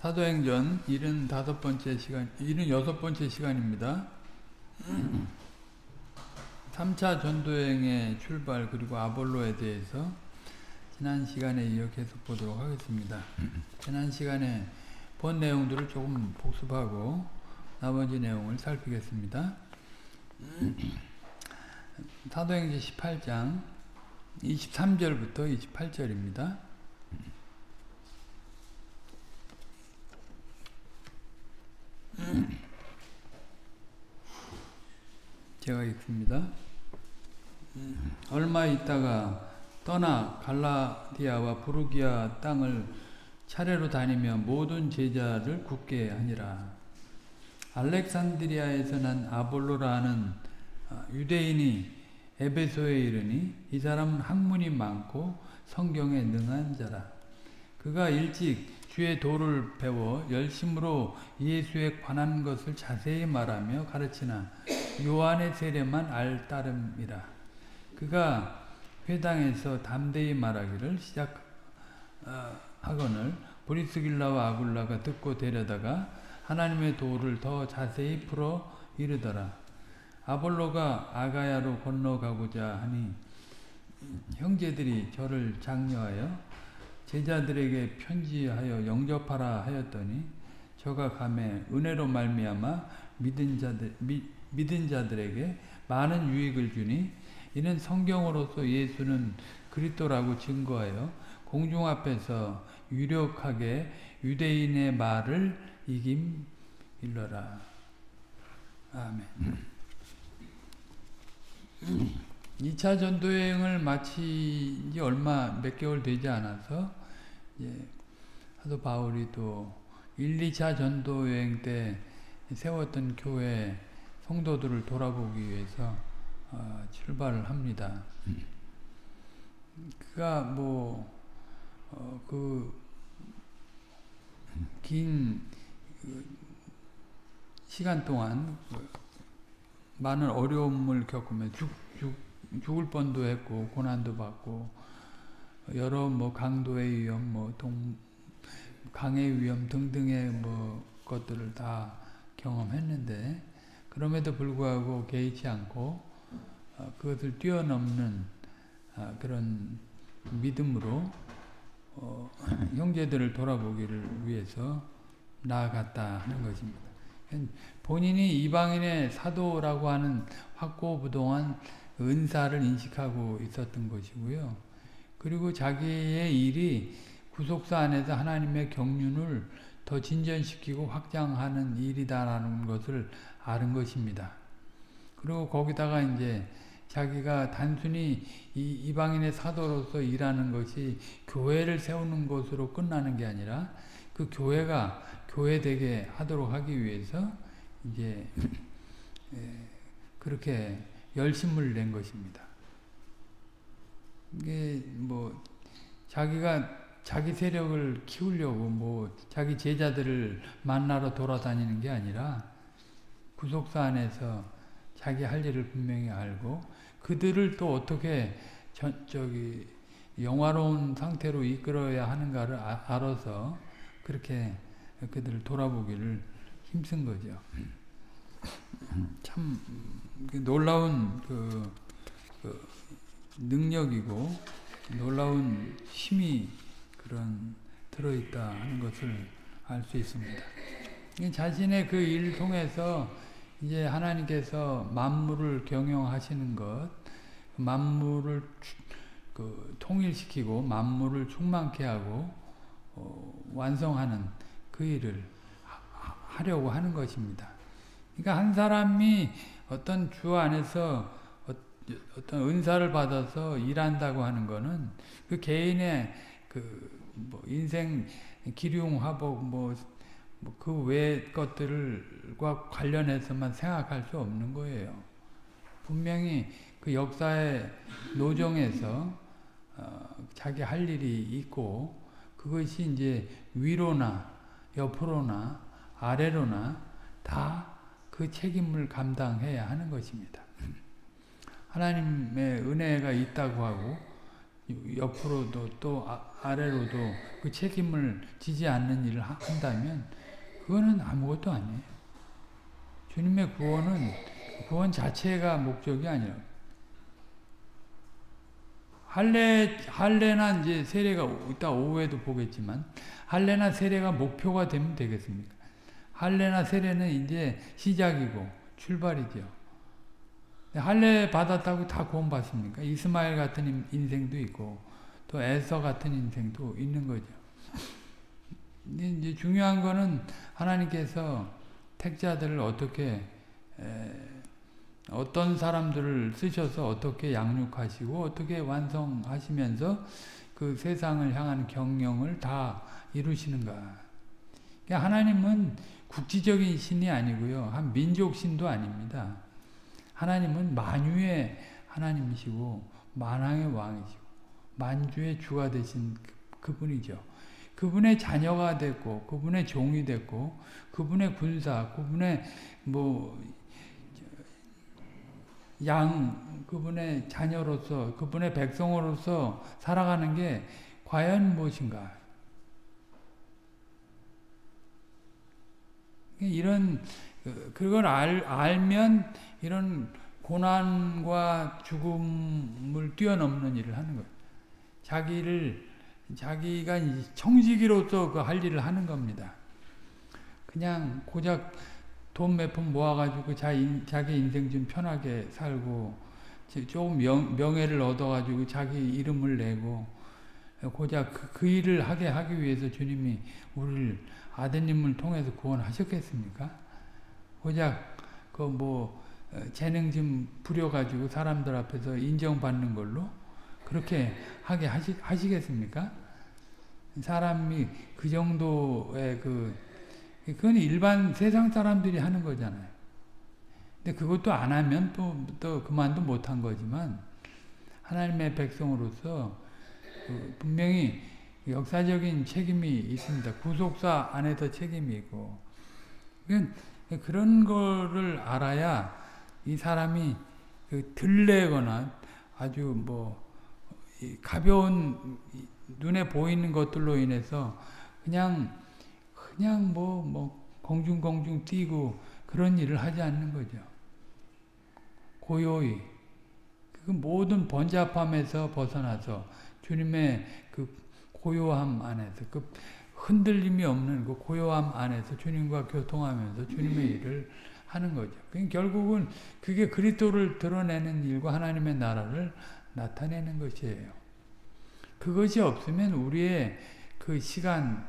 사도행전 75번째 시간, 76번째 시간입니다. 3차 전도여행의 출발 그리고 아볼로에 대해서 지난 시간에 이어 계속 보도록 하겠습니다. 지난 시간에 본 내용들을 조금 복습하고 나머지 내용을 살피겠습니다. 사도행전 18장 23절부터 28절입니다. 제가 읽습니다. 얼마 있다가 떠나 갈라디아와 부르기아 땅을 차례로 다니며 모든 제자를 굳게 하니라. 알렉산드리아에서 난 아볼로라는 유대인이 에베소에 이르니 이 사람은 학문이 많고 성경에 능한 자라. 그가 일찍 주의 도를 배워 열심으로 예수에 관한 것을 자세히 말하며 가르치나 요한의 세례만 알 따름이라. 그가 회당에서 담대히 말하기를 시작하거늘 브리스길라와 아굴라가 듣고 데려다가 하나님의 도를 더 자세히 풀어 이르더라. 아볼로가 아가야로 건너가고자 하니 형제들이 저를 장려하여 제자들에게 편지하여 영접하라 하였더니 저가 가매 은혜로 말미암아 믿은 자들에게 많은 유익을 주니 이는 성경으로서 예수는 그리스도라고 증거하여 공중 앞에서 유력하게 유대인의 말을 이김일러라. 아멘. 2차 전도여행을 마친 지 몇 개월 되지 않아서 사도 바울이 또 1, 2차 전도여행 때 세웠던 교회 성도들을 돌아보기 위해서 출발을 합니다. 그가 긴 시간 동안 많은 어려움을 겪으며 죽을 뻔도 했고 고난도 받고 여러 강도의 위험, 강의 위험 등등의 것들을 다 경험했는데 그럼에도 불구하고 개의치 않고 그것을 뛰어넘는 그런 믿음으로 형제들을 돌아보기를 위해서 나아갔다 하는 것입니다. 본인이 이방인의 사도라고 하는 확고부동한 은사를 인식하고 있었던 것이고요. 그리고 자기의 일이 구속사 안에서 하나님의 경륜을 더 진전시키고 확장하는 일이다라는 것을 아는 것입니다. 그리고 거기다가 이제 자기가 단순히 이방인의 사도로서 일하는 것이 교회를 세우는 것으로 끝나는 게 아니라 그 교회가 교회되게 하도록 하기 위해서 이제 그렇게 열심을 낸 것입니다. 이게 자기가 자기 세력을 키우려고 자기 제자들을 만나러 돌아다니는 게 아니라 구속사 안에서 자기 할 일을 분명히 알고 그들을 또 어떻게 영화로운 상태로 이끌어야 하는가를 알아서 그렇게 그들을 돌아보기를 힘쓴 거죠. 참 놀라운 능력이고 놀라운 힘이 들어있다 하는 것을 알 수 있습니다. 자신의 그 일을 통해서 이제 하나님께서 만물을 경영하시는 것, 만물을 통일시키고 만물을 충만케 하고 완성하는 그 일을 하려고 하는 것입니다. 그러니까 한 사람이 어떤 주 안에서 어떤 은사를 받아서 일한다고 하는 것은 그 개인의 인생 기륭화복 그 외의 것들과 관련해서만 생각할 수 없는 거예요. 분명히 그 역사의 노정에서 자기 할 일이 있고 그것이 이제 위로나 옆으로나 아래로나 다 그 책임을 감당해야 하는 것입니다. 하나님의 은혜가 있다고 하고 옆으로도 또 아래로도 그 책임을 지지 않는 일을 한다면 그거는 아무것도 아니에요. 주님의 구원은 구원 자체가 목적이 아니라 할례나 이제 세례가 이따 오후에도 보겠지만 할례나 세례가 목표가 되면 되겠습니까? 할례나 세례는 이제 시작이고 출발이죠. 할례 받았다고 다 구원 받습니까? 이스마엘 같은 인생도 있고 또 에서 같은 인생도 있는 거죠. 이제 중요한 거는 하나님께서 택자들을 어떤 사람들을 쓰셔서 어떻게 양육하시고 어떻게 완성하시면서 그 세상을 향한 경영을 다 이루시는가. 그러니까 하나님은 국지적인 신이 아니고요. 한 민족신도 아닙니다. 하나님은 만유의 하나님이시고 만왕의 왕이시고 만주의 주가 되신 그분이죠. 그분의 자녀가 됐고 그분의 종이 됐고 그분의 군사, 그분의 그분의 자녀로서 그분의 백성으로서 살아가는 게 과연 무엇인가? 그걸 알면 이런 고난과 죽음을 뛰어넘는 일을 하는 거예요. 자기가 청지기로서 그 할 일을 하는 겁니다. 그냥 고작 돈 몇 푼 모아가지고 자기 인생 좀 편하게 살고 조금 명예를 얻어가지고 자기 이름을 내고 고작 그 일을 하기 위해서 주님이 우리를 아드님을 통해서 구원하셨겠습니까? 고작 재능 좀 부려가지고 사람들 앞에서 인정받는 걸로 그렇게 하게 하시겠습니까? 사람이 그 정도의 그건 일반 세상 사람들이 하는 거잖아요. 근데 그것도 안 하면 또 그만도 못한 거지만 하나님의 백성으로서 분명히 역사적인 책임이 있습니다. 구속사 안에서 책임이 있고 그런 거를 알아야 이 사람이 들레거나 아주 가벼운 눈에 보이는 것들로 인해서 그냥 공중공중 뛰고 그런 일을 하지 않는 거죠. 고요히 그 모든 번잡함에서 벗어나서 주님의 그 고요함 안에서 그 흔들림이 없는 그 고요함 안에서 주님과 교통하면서 주님의 일을 하는 거죠. 결국은 그게 그리스도를 드러내는 일과 하나님의 나라를 나타내는 것이에요. 그것이 없으면 우리의 그 시간,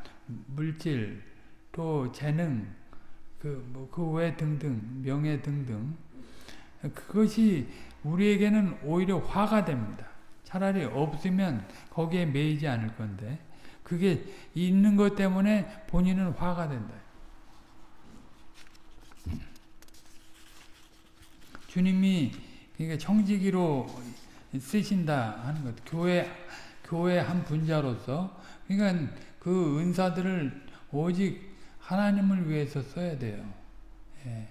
물질, 또 재능, 그 외 등등, 명예 등등, 그것이 우리에게는 오히려 화가 됩니다. 차라리 없으면 거기에 매이지 않을 건데, 그게 있는 것 때문에 본인은 화가 된다. 주님이 그러니까 청지기로 쓰신다 하는 것, 교회 한 분자로서, 그러니까 그 은사들을 오직 하나님을 위해서 써야 돼요. 예.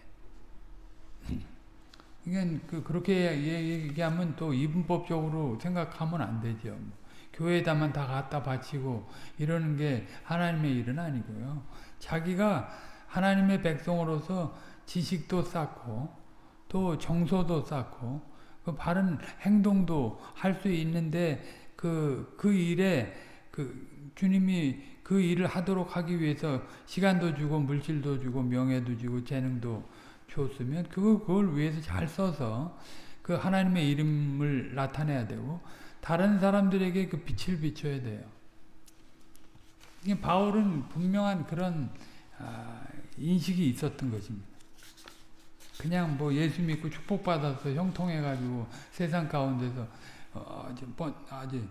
그러니까 그렇게 얘기하면 또 이분법적으로 생각하면 안 되죠. 교회에다만 다 갖다 바치고 이러는 게 하나님의 일은 아니고요. 자기가 하나님의 백성으로서 지식도 쌓고 또 정서도 쌓고 그 바른 행동도 할 수 있는데 그 일에 주님이 그 일을 하도록 하기 위해서 시간도 주고 물질도 주고 명예도 주고 재능도 줬으면 그걸 위해서 잘 써서 그 하나님의 이름을 나타내야 되고 다른 사람들에게 그 빛을 비춰야 돼요. 바울은 분명한 그런 인식이 있었던 것입니다. 그냥 예수 믿고 축복받아서 형통해가지고 세상 가운데서 아주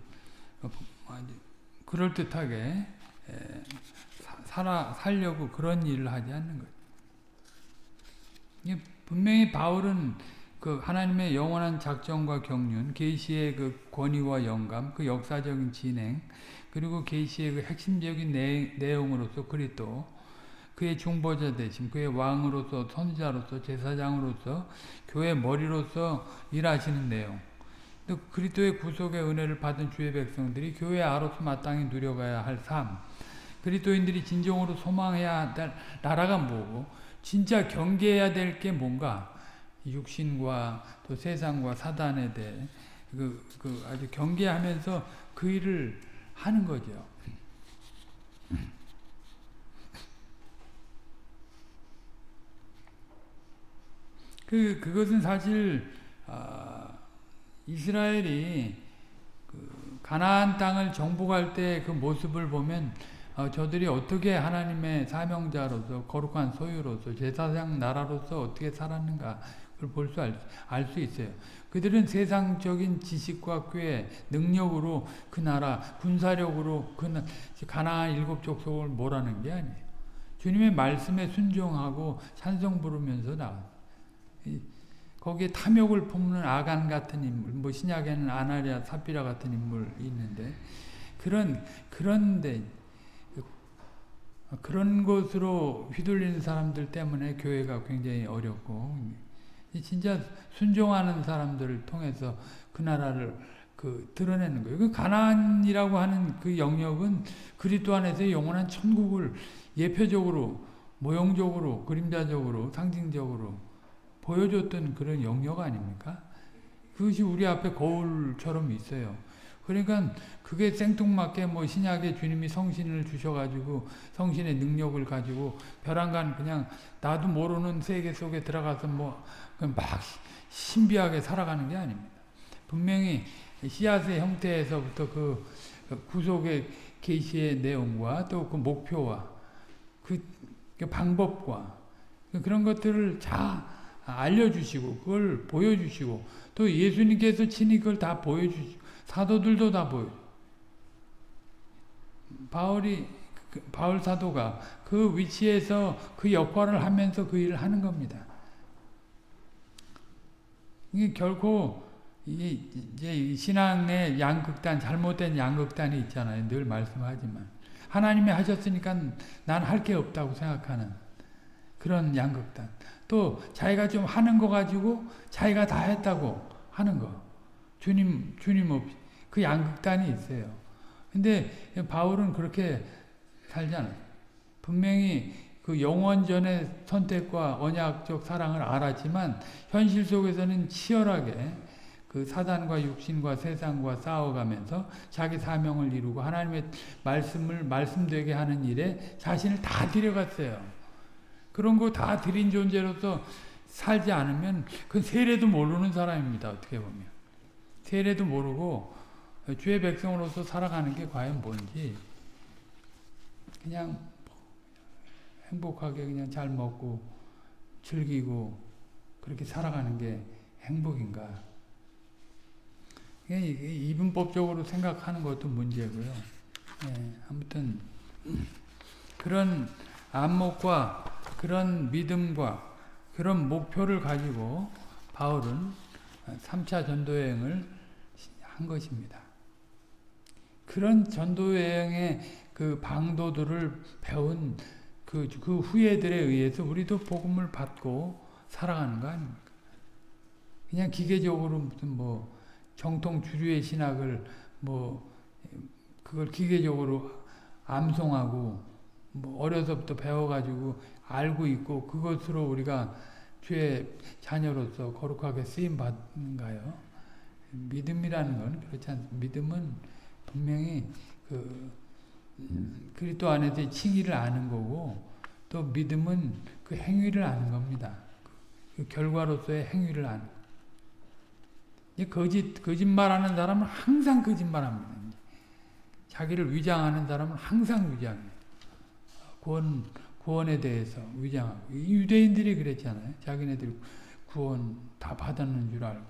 그럴듯하게 살려고 그런 일을 하지 않는 거예요. 분명히 바울은 그 하나님의 영원한 작정과 경륜, 계시의 그 권위와 영감, 그 역사적인 진행, 그리고 계시의 그 핵심적인 내용으로서 그리스도, 그의 중보자 되심, 그의 왕으로서, 선지자로서, 제사장으로서, 교회 머리로서 일하시는 내용, 또 그리스도의 구속의 은혜를 받은 주의 백성들이 교회 아로서 마땅히 누려가야 할 삶, 그리스도인들이 진정으로 소망해야 할 나라가 뭐고 진짜 경계해야 될 게 뭔가, 육신과 또 세상과 사단에 대해 아주 경계하면서 그 일을 하는 거죠. 그것은 사실 이스라엘이 가나안 땅을 정복할 때 그 모습을 보면 저들이 어떻게 하나님의 사명자로서 거룩한 소유로서 제사장 나라로서 어떻게 살았는가 그걸 볼 수 알 수 있어요. 그들은 세상적인 지식과 꾀, 능력으로 그 나라, 군사력으로 가나안 7족속을 몰아낸 게 아니에요. 주님의 말씀에 순종하고 찬송 부르면서 나와요. 거기에 탐욕을 품는 아간 같은 인물, 뭐 신약에는 아나리아, 삽비라 같은 인물이 있는데 그런 것으로 휘둘리는 사람들 때문에 교회가 굉장히 어렵고, 진짜 순종하는 사람들을 통해서 그 나라를 드러내는 거예요. 그 가나안이라고 하는 그 영역은 그리스도 안에서 영원한 천국을 예표적으로, 모형적으로, 그림자적으로, 상징적으로 보여줬던 그런 영역 아닙니까? 그것이 우리 앞에 거울처럼 있어요. 그러니까 그게 생뚱맞게 뭐 신약에 주님이 성신을 주셔가지고 성신의 능력을 가지고 벼랑간 그냥 나도 모르는 세계 속에 들어가서 뭐 막 신비하게 살아가는 게 아닙니다. 분명히 씨앗의 형태에서부터 그 구속의 계시의 내용과 또 그 목표와 그 방법과 그런 것들을 다 알려주시고 그걸 보여주시고 또 예수님께서 친히 그걸 다 보여주시고 사도들도 다 보여주시고 바울 사도가 그 위치에서 그 역할을 하면서 그 일을 하는 겁니다. 이게 결코 이제 신앙의 양극단, 잘못된 양극단이 있잖아요. 늘 말씀하지만 하나님이 하셨으니까 난 할 게 없다고 생각하는 그런 양극단. 또 자기가 좀 하는 거 가지고 자기가 다 했다고 하는 거. 주님 없이 그 양극단이 있어요. 근데 바울은 그렇게 살지 않아요. 분명히 그 영원전의 선택과 언약적 사랑을 알았지만 현실 속에서는 치열하게 그 사단과 육신과 세상과 싸워가면서 자기 사명을 이루고 하나님의 말씀을 말씀되게 하는 일에 자신을 다 들여갔어요. 그런 거 다 드린 존재로서 살지 않으면 그건 세례도 모르는 사람입니다. 어떻게 보면. 세례도 모르고 주의 백성으로서 살아가는 게 과연 뭔지 그냥 행복하게 그냥 잘 먹고 즐기고 그렇게 살아가는 게 행복인가. 이분법적으로 생각하는 것도 문제고요. 아무튼 그런 안목과 그런 믿음과 그런 목표를 가지고 바울은 3차 전도여행을 한 것입니다. 그런 전도여행의 그 방도들을 배운 그 후예들에 의해서 우리도 복음을 받고 살아가는 거 아닙니까? 그냥 기계적으로 무슨 뭐 정통 주류의 신학을 뭐 그걸 기계적으로 암송하고 뭐 어려서부터 배워가지고 알고 있고 그것으로 우리가 주의 자녀로서 거룩하게 쓰임 받는가요? 믿음이라는 건 그렇지 않습니다. 믿음은 분명히 그리스도 안에서의 칭의를 아는 거고 또 믿음은 그 행위를 아는 겁니다. 그 결과로서의 행위를 아는 거짓말하는 사람은 항상 거짓말합니다. 자기를 위장하는 사람은 항상 위장해요. 구원에 대해서 위장하고 유대인들이 그랬잖아요. 자기네들 구원 다 받았는 줄 알고.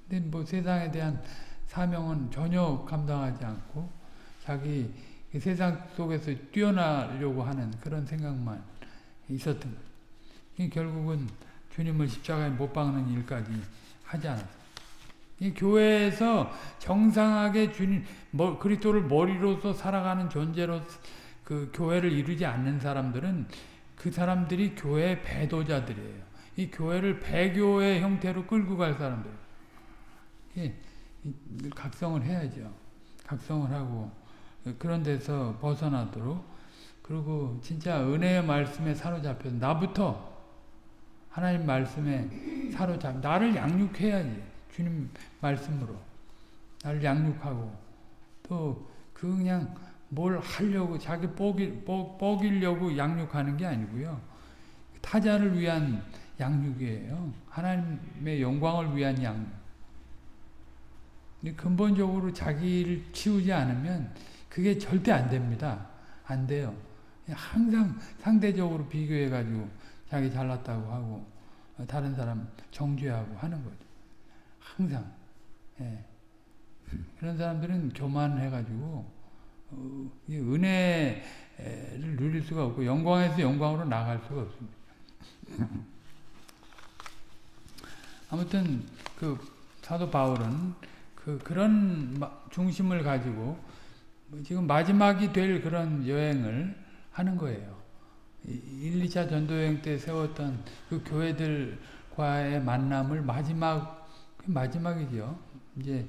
근데 뭐 세상에 대한 사명은 전혀 감당하지 않고 자기 세상 속에서 뛰어나려고 하는 그런 생각만 있었던 거예요. 결국은 주님을 십자가에 못 박는 일까지 하지 않았어요. 이 교회에서 정상하게 그리스도를 머리로서 살아가는 존재로 그 교회를 이루지 않는 사람들은 그 사람들이 교회의 배도자들이에요. 이 교회를 배교의 형태로 끌고 갈 사람들. 예, 늘 각성을 해야죠. 각성을 하고 그런 데서 벗어나도록, 그리고 진짜 은혜의 말씀에 사로잡혀서 나부터 하나님 말씀에 나를 양육해야지. 주님 말씀으로 나를 양육하고, 또 그냥 뭘 하려고 자기 뻐기려고 양육하는 게 아니고요. 타자를 위한 양육이에요. 하나님의 영광을 위한 양육. 근본적으로 자기를 키우지 않으면 그게 절대 안 됩니다. 안 돼요. 항상 상대적으로 비교해가지고 자기 잘났다고 하고 다른 사람 정죄하고 하는 거죠. 항상. 예. 그런 사람들은 교만해가지고 은혜를 누릴 수가 없고 영광에서 영광으로 나갈 수가 없습니다. 아무튼 그 사도 바울은 그런 중심을 가지고 지금 마지막이 될 그런 여행을 하는 거예요. 1, 2차 전도여행 때 세웠던 그 교회들과의 만남을 마지막이죠. 이제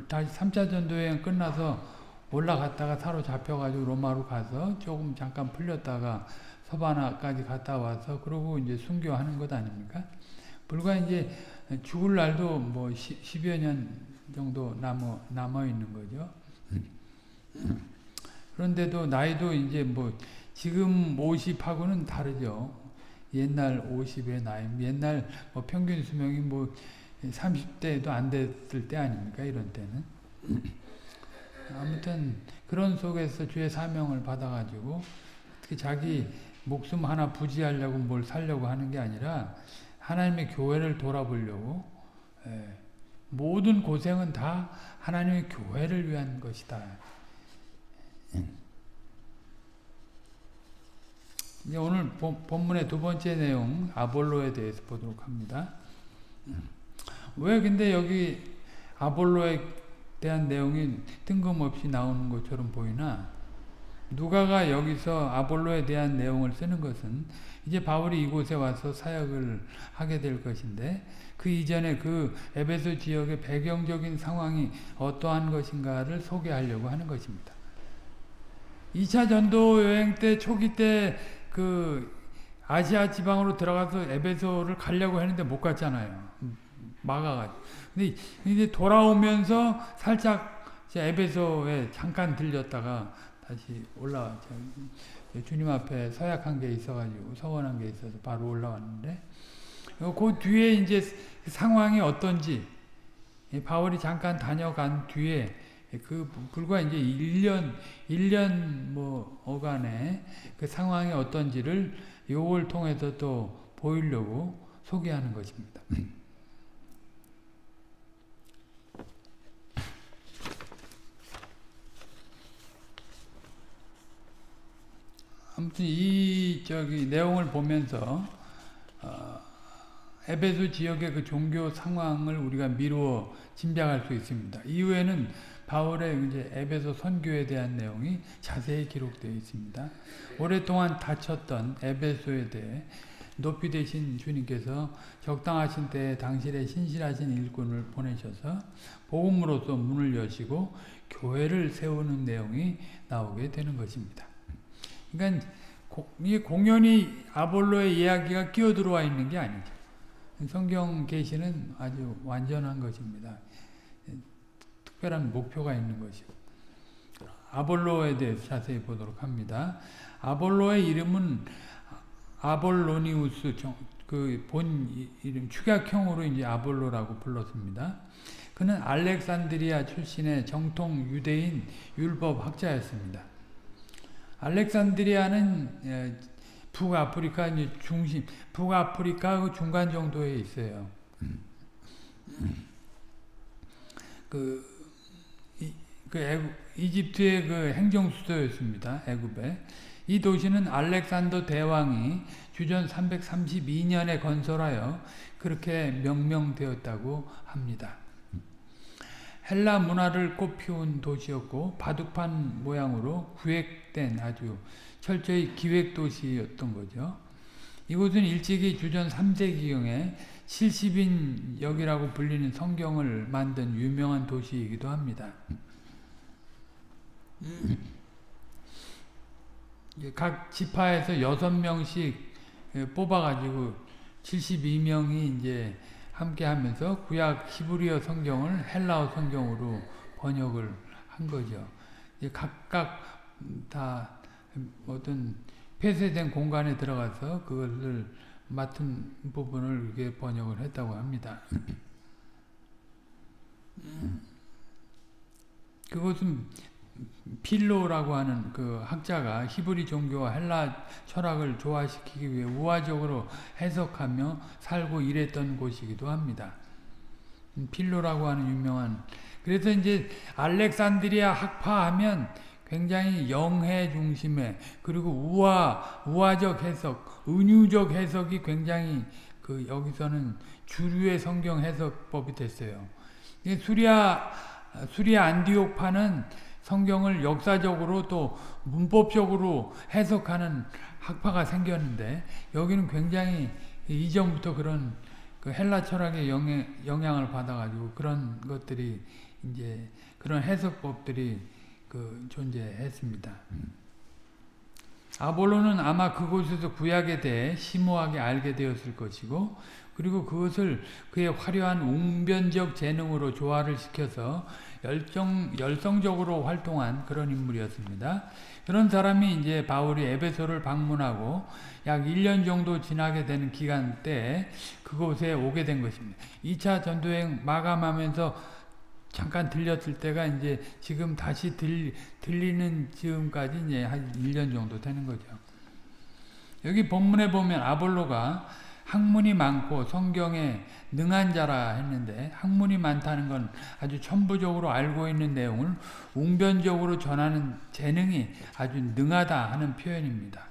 다시 3차 전도여행 끝나서 올라갔다가 사로잡혀가지고 로마로 가서 조금 잠깐 풀렸다가 서바나까지 갔다 와서 그러고 이제 순교하는 것 아닙니까? 불과 이제 죽을 날도 뭐 10여 년 정도 남아 있는 거죠. 그런데도 나이도 이제 뭐 지금 50하고는 다르죠. 옛날 50의 나이, 옛날 뭐 평균 수명이 뭐 30대도 안 됐을 때 아닙니까? 이런 때는. 아무튼 그런 속에서 주의 사명을 받아가지고 어떻게 자기 목숨 하나 부지하려고 뭘 살려고 하는 게 아니라 하나님의 교회를 돌아보려고, 모든 고생은 다 하나님의 교회를 위한 것이다. 이제 오늘 본문의 두 번째 내용 아볼로에 대해서 보도록 합니다. 왜 근데 여기 아볼로에 대한 내용이 뜬금없이 나오는 것처럼 보이나? 누가가 여기서 아볼로에 대한 내용을 쓰는 것은 이제 바울이 이곳에 와서 사역을 하게 될 것인데, 그 이전에 그 에베소 지역의 배경적인 상황이 어떠한 것인가를 소개하려고 하는 것입니다. 2차 전도 여행 때 초기 때 그 아시아 지방으로 들어가서 에베소를 가려고 했는데 못 갔잖아요. 막아가지고. 근데 이제 돌아오면서 살짝 에베소에 잠깐 들렸다가 다시 올라왔죠. 주님 앞에 서약한 게 있어가지고 서원한 게 있어서 바로 올라왔는데, 그 뒤에 이제 상황이 어떤지, 바울이 잠깐 다녀간 뒤에 그 불과 이제 1년 뭐 어간에 그 상황이 어떤지를 요걸 통해서 또 보이려고 소개하는 것입니다. 아무튼 이 내용을 보면서 에베소 지역의 그 종교 상황을 우리가 미루어 짐작할 수 있습니다. 이후에는 바울의 이제 에베소 선교에 대한 내용이 자세히 기록되어 있습니다. 오랫동안 닫혔던 에베소에 대해 높이 되신 주님께서 적당하신 때에 당신의 신실하신 일꾼을 보내셔서 복음으로써 문을 여시고 교회를 세우는 내용이 나오게 되는 것입니다. 그러니까 이게 공연히 아볼로의 이야기가 끼어들어와 있는 게 아니죠. 성경 계시는 아주 완전한 것입니다. 특별한 목표가 있는 것이고. 아볼로에 대해서 자세히 보도록 합니다. 아볼로의 이름은 아볼로니우스, 그 본 이름 축약형으로 이제 아볼로라고 불렀습니다. 그는 알렉산드리아 출신의 정통 유대인 율법 학자였습니다. 알렉산드리아는 북아프리카 이제 북아프리카 그 중간 정도에 있어요. 이집트의 그 행정 수도였습니다. 애굽에. 이 도시는 알렉산더 대왕이 주전 332년에 건설하여 그렇게 명명되었다고 합니다. 헬라 문화를 꽃피운 도시였고 바둑판 모양으로 구획된 아주 철저히 기획 도시였던 거죠. 이곳은 일찍이 주전 3세기경에 70인역이라고 불리는 성경을 만든 유명한 도시이기도 합니다. 각 지파에서 6명씩 뽑아가지고 72명이 이제 함께 하면서 구약 히브리어 성경을 헬라어 성경으로 번역을 한 거죠. 각각 다 어떤 폐쇄된 공간에 들어가서 그것을 맡은 부분을 이렇게 번역을 했다고 합니다. 그것은 필로라고 하는 그 학자가 히브리 종교와 헬라 철학을 조화시키기 위해 우화적으로 해석하며 살고 일했던 곳이기도 합니다. 필로라고 하는 유명한, 그래서 이제 알렉산드리아 학파하면 굉장히 영해 중심의, 그리고 우화적 해석, 은유적 해석이 굉장히 그 여기서는 주류의 성경 해석법이 됐어요. 수리아 안디옥파는 성경을 역사적으로 또 문법적으로 해석하는 학파가 생겼는데, 여기는 굉장히 이전부터 그런 그 헬라 철학의 영향을 받아가지고 그런 것들이 이제 그런 해석법들이 그 존재했습니다. 아볼로는 아마 그곳에서 구약에 대해 심오하게 알게 되었을 것이고, 그리고 그것을 그의 화려한 웅변적 재능으로 조화를 시켜서 열성적으로 활동한 그런 인물이었습니다. 그런 사람이 이제 바울이 에베소를 방문하고 약 1년 정도 지나게 되는 기간 때 그곳에 오게 된 것입니다. 2차 전도행 마감하면서 잠깐 들렸을 때가 이제 지금 다시 들리는 지금까지 이제 한 1년 정도 되는 거죠. 여기 본문에 보면 아볼로가 학문이 많고 성경에 능한 자라 했는데, 학문이 많다는 건 아주 천부적으로 알고 있는 내용을 웅변적으로 전하는 재능이 아주 능하다 하는 표현입니다.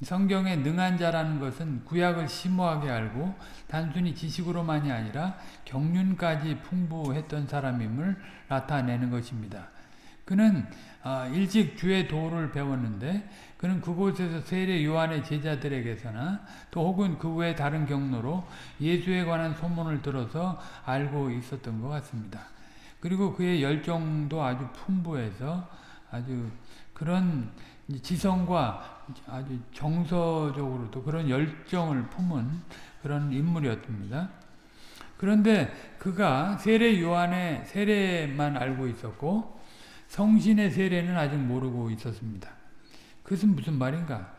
성경에 능한 자라는 것은 구약을 심오하게 알고 단순히 지식으로만이 아니라 경륜까지 풍부했던 사람임을 나타내는 것입니다. 그는 일찍 주의 도를 배웠는데, 그는 그곳에서 세례 요한의 제자들에게서나 또 혹은 그 외 다른 경로로 예수에 관한 소문을 들어서 알고 있었던 것 같습니다. 그리고 그의 열정도 아주 풍부해서 아주 그런 지성과 아주 정서적으로도 그런 열정을 품은 그런 인물이었습니다. 그런데 그가 세례 요한의 세례만 알고 있었고 성신의 세례는 아직 모르고 있었습니다. 그것은 무슨 말인가?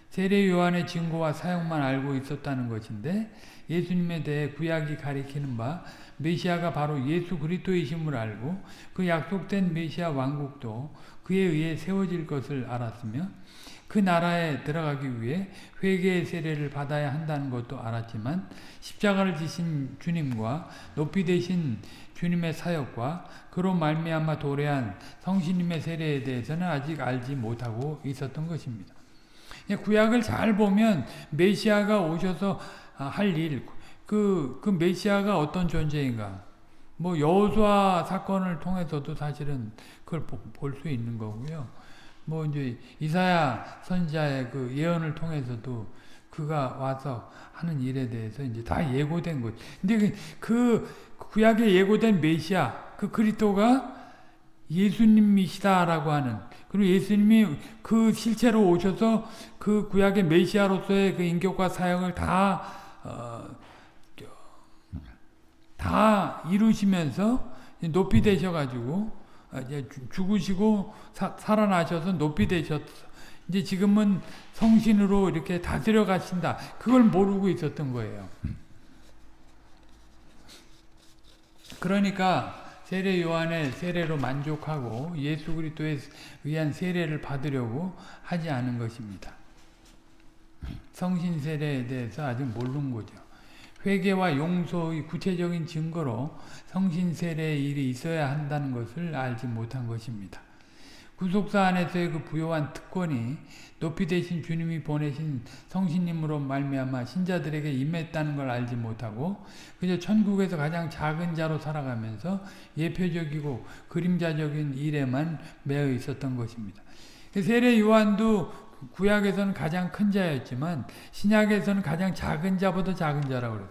세례 요한의 증거와 사역만 알고 있었다는 것인데, 예수님에 대해 구약이 가리키는 바 메시아가 바로 예수 그리스도이심을 알고 그 약속된 메시아 왕국도 그에 의해 세워질 것을 알았으며, 그 나라에 들어가기 위해 회개의 세례를 받아야 한다는 것도 알았지만, 십자가를 지신 주님과 높이 되신 주님의 사역과 그로 말미암아 도래한 성신님의 세례에 대해서는 아직 알지 못하고 있었던 것입니다. 구약을 잘 보면 메시아가 오셔서 할 일, 그 메시아가 어떤 존재인가, 뭐 여호수아 사건을 통해서도 사실은 그걸 볼 수 있는 거고요. 뭐 이제 이사야 선지자의 그 예언을 통해서도 그가 와서 하는 일에 대해서 이제 다 예고된 것. 근데 그 구약에 예고된 메시아, 그 그리스도가 예수님이시다라고 하는, 그리고 예수님이 그 실체로 오셔서 그 구약의 메시아로서의 그 인격과 사역을 다 이루시면서 높이 되셔가지고 이제 죽으시고 살아나셔서 높이 되셨어. 이제 지금은 성신으로 이렇게 다스려 가신다. 그걸 모르고 있었던 거예요. 그러니까 세례 요한의 세례로 만족하고 예수 그리스도에 의한 세례를 받으려고 하지 않은 것입니다. 성신 세례에 대해서 아직 모르는 거죠. 회개와 용서의 구체적인 증거로 성신 세례의 일이 있어야 한다는 것을 알지 못한 것입니다. 구속사 안에서의 그 부요한 특권이 높이 되신 주님이 보내신 성신님으로 말미암아 신자들에게 임했다는 걸 알지 못하고 그저 천국에서 가장 작은 자로 살아가면서 예표적이고 그림자적인 일에만 매여 있었던 것입니다. 세례 요한도 구약에서는 가장 큰 자였지만 신약에서는 가장 작은 자보다 작은 자라고 그래요.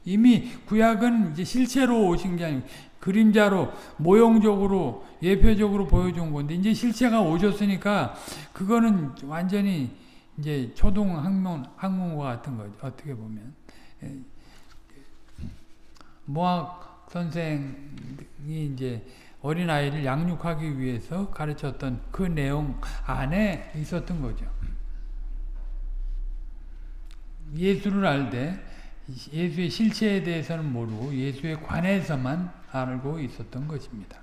이미 구약은 이제 실체로 오신 게 아니고 그림자로 모형적으로 예표적으로 보여준 건데 이제 실체가 오셨으니까 그거는 완전히 이제 초등 학문과 같은 거죠. 어떻게 보면 모학 선생이 이제 어린아이를 양육하기 위해서 가르쳤던 그 내용 안에 있었던 거죠. 예수를 알되 예수의 실체에 대해서는 모르고 예수에 관해서만 알고 있었던 것입니다.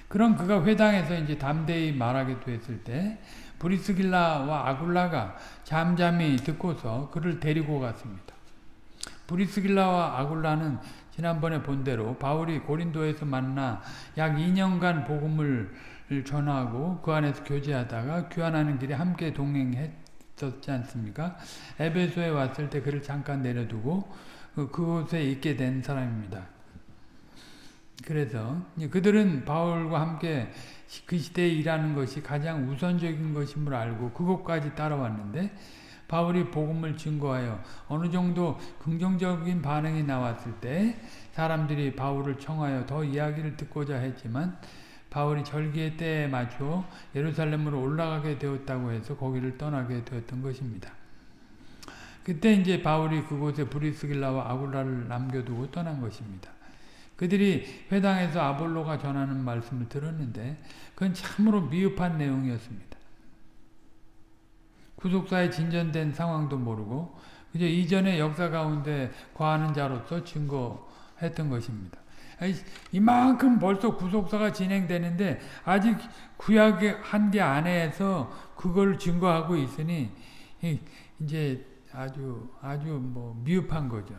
그런 그가 회당에서 이제 담대히 말하게 됐을 때 브리스길라와 아굴라가 잠잠히 듣고서 그를 데리고 갔습니다. 브리스길라와 아굴라는 지난번에 본 대로 바울이 고린도에서 만나 약 2년간 복음을 전하고 그 안에서 교제하다가 귀환하는 길에 함께 동행했었지 않습니까? 에베소에 왔을 때 그를 잠깐 내려두고 그곳에 있게 된 사람입니다. 그래서 그들은 바울과 함께 그 시대에 일하는 것이 가장 우선적인 것임을 알고 그곳까지 따라왔는데 바울이 복음을 증거하여 어느 정도 긍정적인 반응이 나왔을 때 사람들이 바울을 청하여 더 이야기를 듣고자 했지만 바울이 절기의 때에 맞춰 예루살렘으로 올라가게 되었다고 해서 거기를 떠나게 되었던 것입니다. 그때 이제 바울이 그곳에 브리스길라와 아굴라를 남겨두고 떠난 것입니다. 그들이 회당에서 아볼로가 전하는 말씀을 들었는데 그건 참으로 미흡한 내용이었습니다. 구속사에 진전된 상황도 모르고 그저 이전의 역사 가운데 거하는 자로서 증거했던 것입니다. 이만큼 벌써 구속사가 진행되는데 아직 구약의 한계 안에서 그걸 증거하고 있으니 이제 아주 뭐 미흡한 거죠.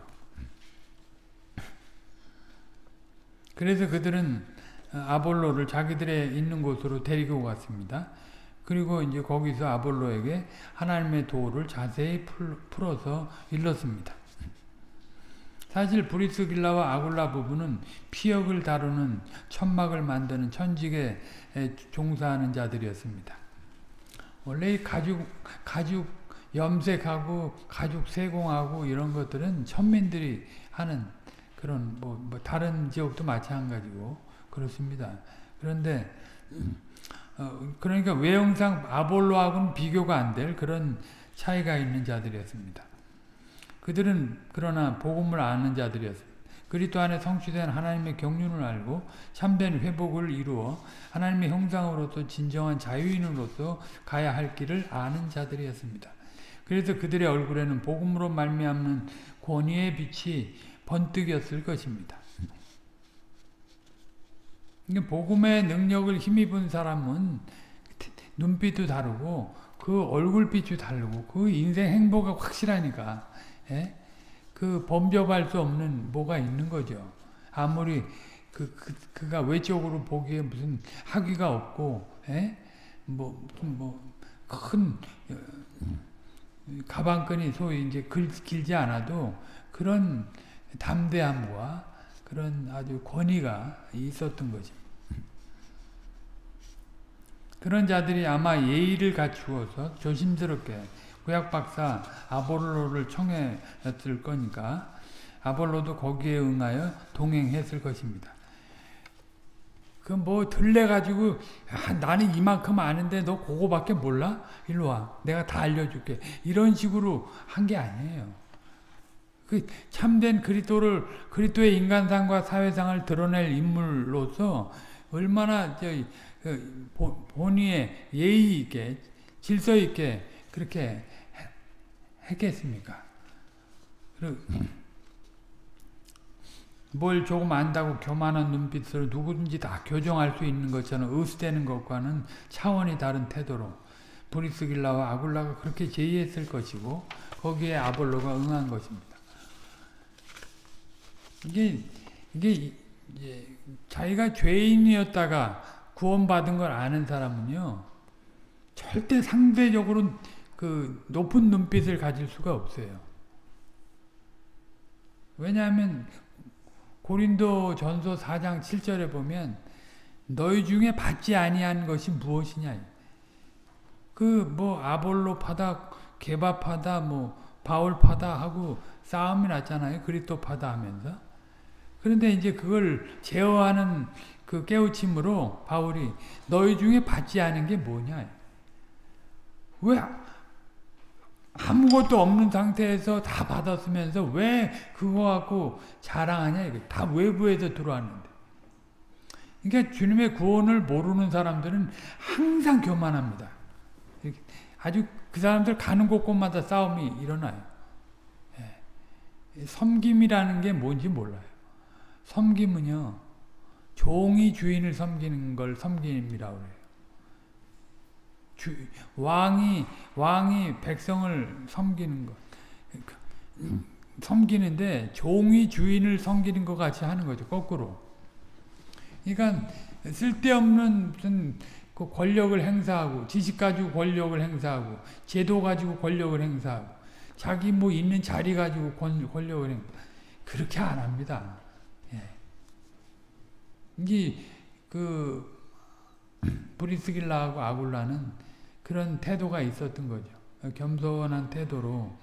그래서 그들은 아볼로를 자기들의 있는 곳으로 데리고 갔습니다. 그리고 이제 거기서 아볼로에게 하나님의 도를 자세히 풀어서 일렀습니다. 사실 브리스길라와 아굴라 부부는 피역을 다루는 천막을 만드는 천직에 종사하는 자들이었습니다. 원래 가죽 염색하고 가죽 세공하고 이런 것들은 천민들이 하는 그런 뭐 다른 지역도 마찬가지고 그렇습니다. 그런데 그러니까 외형상 아볼로하고는 비교가 안 될 그런 차이가 있는 자들이었습니다. 그들은 그러나 복음을 아는 자들이었습니다. 그리스도 안에 성취된 하나님의 경륜을 알고 참된 회복을 이루어 하나님의 형상으로서 진정한 자유인으로서 가야 할 길을 아는 자들이었습니다. 그래서 그들의 얼굴에는 복음으로 말미암는 권위의 빛이 번뜩였을 것입니다. 복음의 능력을 힘입은 사람은 눈빛도 다르고 그 얼굴빛도 다르고 그 인생 행보가 확실하니까 그 범접할 수 없는 뭐가 있는 거죠. 아무리 그가 외적으로 보기에 무슨 학위가 없고 큰 가방끈이 소위 이제 길지 않아도 그런 담대함과 그런 아주 권위가 있었던 거죠. 그런 자들이 아마 예의를 갖추어서 조심스럽게 구약 박사 아볼로를 청했을 거니까 아볼로도 거기에 응하여 동행했을 것입니다. 그 뭐 들려가지고 나는 이만큼 아는데 너 그거밖에 몰라? 일로 와. 내가 다 알려줄게. 이런 식으로 한 게 아니에요. 그 참된 그리스도의 인간상과 사회상을 드러낼 인물로서 얼마나 본의에 예의 있게 질서 있게 그렇게 했겠습니까? 뭘 조금 안다고 교만한 눈빛으로 누구든지 다 교정할 수 있는 것처럼 의수되는 것과는 차원이 다른 태도로 브리스길라와 아굴라가 그렇게 제의했을 것이고 거기에 아볼로가 응한 것입니다. 이게 자기가 죄인이었다가 구원받은 걸 아는 사람은요 절대 상대적으로 그 높은 눈빛을 가질 수가 없어요. 왜냐하면 고린도 전서 4장 7절에 보면 너희 중에 받지 아니한 것이 무엇이냐. 그 뭐 아볼로 파다, 게바파다, 뭐 바울파다 하고 싸움이 났잖아요. 그리스도파다 하면서. 그런데 이제 그걸 제어하는 그 깨우침으로 바울이 너희 중에 받지 않은 게 뭐냐. 왜 아무것도 없는 상태에서 다 받았으면서 왜 그거 갖고 자랑하냐. 이거 다 외부에서 들어왔는데. 그러니까 주님의 구원을 모르는 사람들은 항상 교만합니다. 아주 그 사람들 가는 곳곳마다 싸움이 일어나요. 섬김이라는 게 뭔지 몰라요. 섬김은요, 종이 주인을 섬기는 걸 섬김이라고 해요. 왕이 백성을 섬기는 것. 섬기는데 종이 주인을 섬기는 것 같이 하는 거죠. 거꾸로. 그러니까 쓸데없는 무슨 그 권력을 행사하고 지식 가지고 권력을 행사하고 제도 가지고 권력을 행사하고 자기 뭐 있는 자리 가지고 권력을 행사하고 그렇게 안 합니다. 예. 이게 그 브리스길라하고 아굴라는 그런 태도가 있었던 거죠. 겸손한 태도로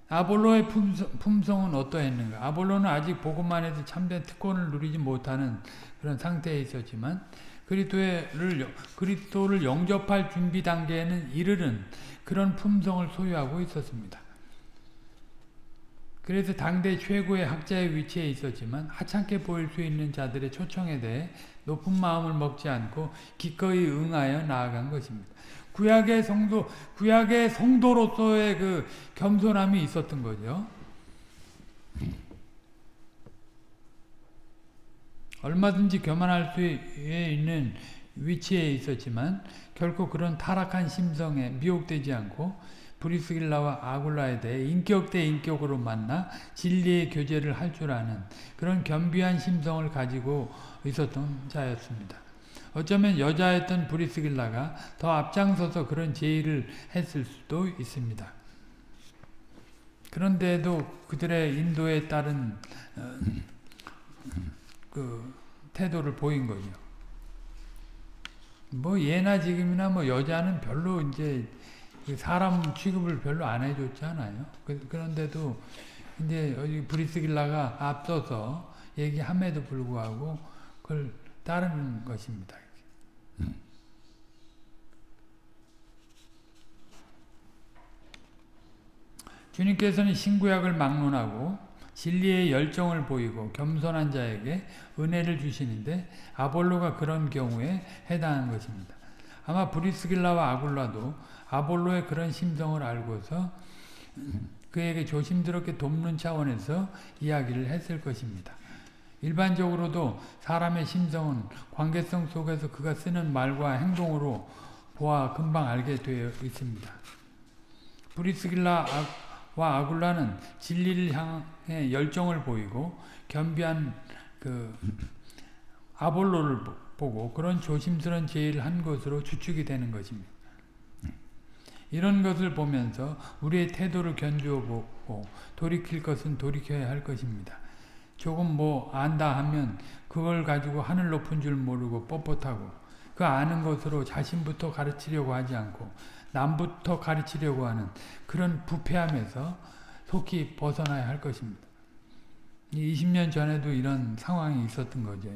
아볼로의 품성은 어떠했는가? 아볼로는 아직 복음만 해도 참된 특권을 누리지 못하는 그런 상태에 있었지만 그리스도를 영접할 준비 단계에는 이르는 그런 품성을 소유하고 있었습니다. 그래서 당대 최고의 학자의 위치에 있었지만 하찮게 보일 수 있는 자들의 초청에 대해 높은 마음을 먹지 않고 기꺼이 응하여 나아간 것입니다. 구약의 성도로서의 그 겸손함이 있었던 거죠. 얼마든지 교만할 수 있는 위치에 있었지만 결코 그런 타락한 심성에 미혹되지 않고 브리스길라와 아굴라에 대해 인격 대 인격으로 만나 진리의 교제를 할 줄 아는 그런 겸비한 심성을 가지고 있었던 자였습니다. 어쩌면 여자였던 브리스길라가 더 앞장서서 그런 제의를 했을 수도 있습니다. 그런데도 그들의 인도에 따른 그 태도를 보인 거죠. 뭐 예나 지금이나 뭐 여자는 별로 이제 사람 취급을 별로 안 해줬잖아요. 그런데도 이제 여기 브리스길라가 앞서서 얘기함에도 불구하고 그걸 따르는 것입니다. 주님께서는 신구약을 막론하고 진리의 열정을 보이고 겸손한 자에게 은혜를 주시는데 아볼로가 그런 경우에 해당한 것입니다. 아마 브리스길라와 아굴라도 아볼로의 그런 심성을 알고서 그에게 조심스럽게 돕는 차원에서 이야기를 했을 것입니다. 일반적으로도 사람의 심성은 관계성 속에서 그가 쓰는 말과 행동으로 보아 금방 알게 되어 있습니다. 브리스길라와 아굴라는 진리를 향해 열정을 보이고 겸비한 그 아볼로를 보고 그런 조심스러운 제의를 한 것으로 추측이 되는 것입니다. 이런 것을 보면서 우리의 태도를 견주어 보고 돌이킬 것은 돌이켜야 할 것입니다. 조금 뭐 안다 하면 그걸 가지고 하늘 높은 줄 모르고 뻣뻣하고 그 아는 것으로 자신부터 가르치려고 하지 않고 남부터 가르치려고 하는 그런 부패함에서 속히 벗어나야 할 것입니다. 20년 전에도 이런 상황이 있었던 거죠.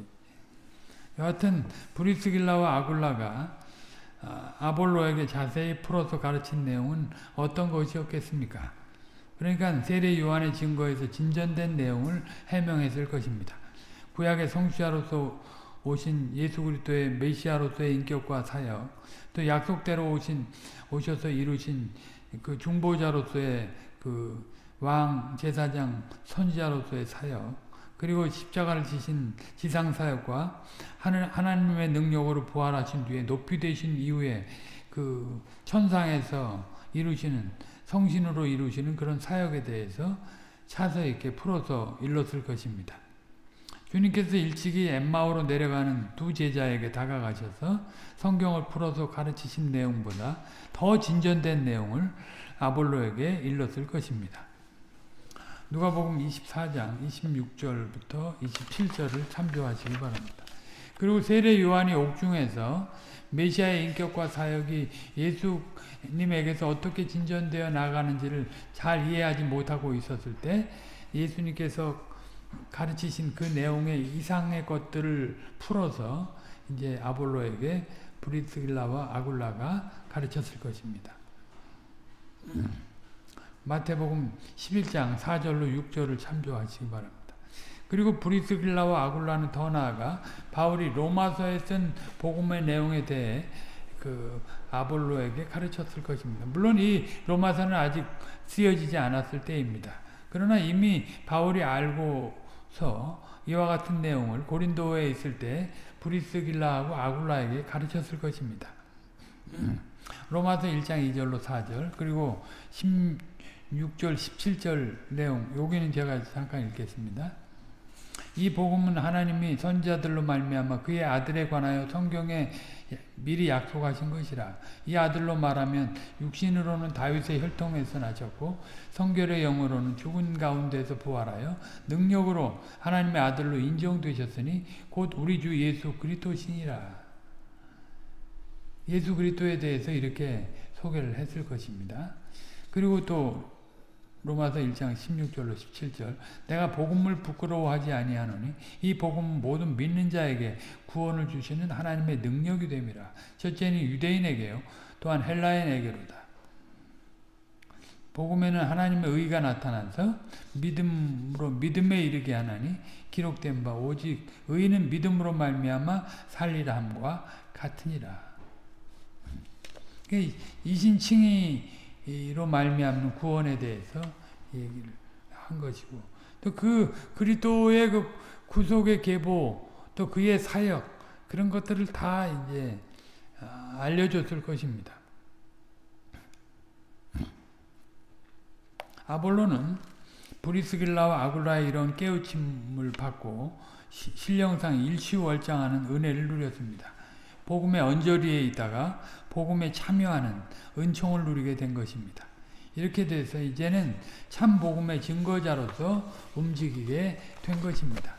여하튼 브리스길라와 아굴라가 아볼로에게 자세히 풀어서 가르친 내용은 어떤 것이었겠습니까? 그러니까 세례 요한의 증거에서 진전된 내용을 해명했을 것입니다. 구약의 성취자로서 오신 예수 그리스도의 메시아로서의 인격과 사역, 또 약속대로 오셔서 이루신 그 중보자로서의 그 왕, 제사장, 선지자로서의 사역, 그리고 십자가를 지신 지상사역과 하나님의 능력으로 부활하신 뒤에 높이 되신 이후에 그 천상에서 이루시는 성신으로 이루시는 그런 사역에 대해서 차서 있게 풀어서 일렀을 것입니다. 주님께서 일찍이 엠마오로 내려가는 두 제자에게 다가가셔서 성경을 풀어서 가르치신 내용보다 더 진전된 내용을 아볼로에게 일렀을 것입니다. 누가복음 24장 26절부터 27절을 참조하시기 바랍니다. 그리고 세례 요한이 옥중에서 메시아의 인격과 사역이 예수님에게서 어떻게 진전되어 나가는지를 잘 이해하지 못하고 있었을 때 예수님께서 가르치신 그 내용의 이상의 것들을 풀어서 이제 아볼로에게 브리스길라와 아굴라가 가르쳤을 것입니다. 마태복음 11장 4절로 6절을 참조하시기 바랍니다. 그리고 브리스길라와 아굴라는 더 나아가 바울이 로마서에 쓴 복음의 내용에 대해 그 아볼로에게 가르쳤을 것입니다. 물론 이 로마서는 아직 쓰여지지 않았을 때입니다. 그러나 이미 바울이 알고서 이와 같은 내용을 고린도에 있을 때 브리스길라하고 아굴라에게 가르쳤을 것입니다. 로마서 1장 2절로 4절 그리고 16절 17절 내용 여기는 제가 잠깐 읽겠습니다. 이 복음은 하나님이 선지자들로 말미암아 그의 아들에 관하여 성경에 미리 약속하신 것이라. 이 아들로 말하면 육신으로는 다윗의 혈통에서 나셨고 성결의 영으로는 죽은 가운데서 부활하여 능력으로 하나님의 아들로 인정되셨으니 곧 우리 주 예수 그리스도시니라. 예수 그리스도에 대해서 이렇게 소개를 했을 것입니다. 그리고 또 로마서 1장 16절로 17절 내가 복음을 부끄러워하지 아니하노니 이 복음은 모든 믿는 자에게 구원을 주시는 하나님의 능력이 됨이라. 첫째는 유대인에게요 또한 헬라인에게로다. 복음에는 하나님의 의가 나타나서 믿음으로 믿음에 이르게 하나니 기록된 바 오직 의는 믿음으로 말미암아 살리라 함과 같으니라. 이신칭의로 말미암는 구원에 대해서 얘기를 한 것이고 또 그 그리스도의 그 구속의 계보 또 그의 사역 그런 것들을 다 이제 알려줬을 것입니다. 아볼로는 브리스길라와 아굴라의 이런 깨우침을 받고 신령상 일취월장하는 은혜를 누렸습니다. 복음의 언저리에 있다가 복음에 참여하는 은총을 누리게 된 것입니다. 이렇게 돼서 이제는 참 복음의 증거자로서 움직이게 된 것입니다.